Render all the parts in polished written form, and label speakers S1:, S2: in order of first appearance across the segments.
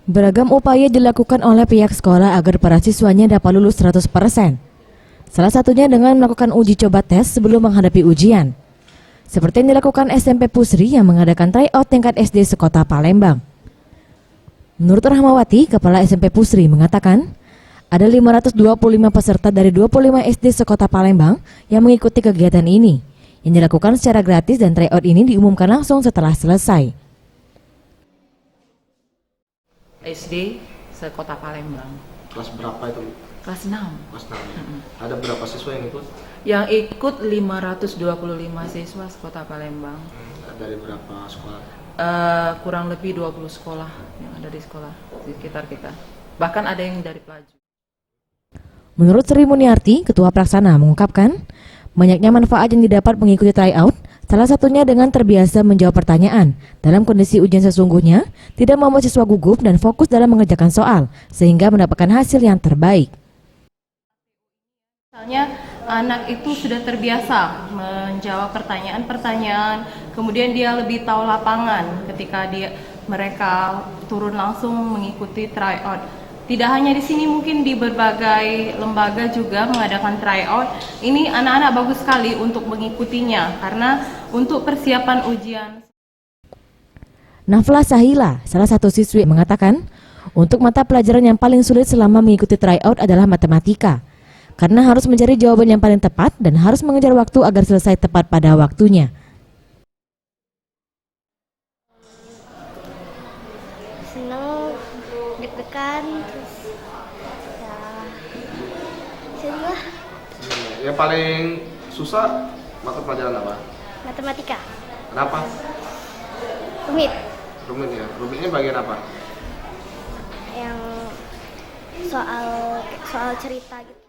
S1: Beragam upaya dilakukan oleh pihak sekolah agar para siswanya dapat lulus 100%. Salah satunya dengan melakukan uji coba tes sebelum menghadapi ujian. Seperti yang dilakukan SMP Pusri yang mengadakan tryout tingkat SD sekota Palembang. Menurut Rahmawati, Kepala SMP Pusri mengatakan, ada 525 peserta dari 25 SD sekota Palembang yang mengikuti kegiatan ini, yang dilakukan secara gratis dan tryout ini diumumkan langsung setelah selesai.
S2: SD sekota Palembang.
S3: Kelas berapa itu?
S2: Kelas 6.
S3: Kelas 6. Ada berapa siswa yang ikut?
S2: Yang ikut 525 siswa sekota Palembang.
S3: Dari berapa sekolah?
S2: Kurang lebih 20 sekolah yang ada di sekolah di sekitar kita. Bahkan ada yang dari Pelaju.
S1: Menurut Sri Muniarti, Ketua Pelaksana mengungkapkan, banyaknya manfaat yang didapat mengikuti tryout, salah satunya dengan terbiasa menjawab pertanyaan. Dalam kondisi ujian sesungguhnya, tidak membuat siswa gugup dan fokus dalam mengerjakan soal, sehingga mendapatkan hasil yang terbaik.
S4: Misalnya anak itu sudah terbiasa menjawab pertanyaan-pertanyaan, kemudian dia lebih tahu lapangan ketika mereka turun langsung mengikuti tryout. Tidak hanya di sini, mungkin di berbagai lembaga juga mengadakan tryout. Ini anak-anak bagus sekali untuk mengikutinya karena untuk persiapan ujian.
S1: Nafla Sahila, salah satu siswi, mengatakan, untuk mata pelajaran yang paling sulit selama mengikuti tryout adalah matematika. Karena harus mencari jawaban yang paling tepat dan harus mengejar waktu agar selesai tepat pada waktunya.
S5: Senang, deg-degan, terus ya senang.
S3: Yang paling susah mata pelajaran apa?
S5: Matematika,
S3: Kenapa?
S5: rumit,
S3: Rumit ya. Rumitnya bagian apa?
S5: yang soal cerita gitu.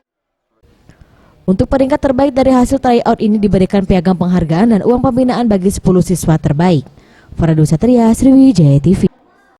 S1: Untuk peringkat terbaik dari hasil tryout ini diberikan piagam penghargaan dan uang pembinaan bagi 10 siswa terbaik. Faradu Satria, Sriwijaya TV.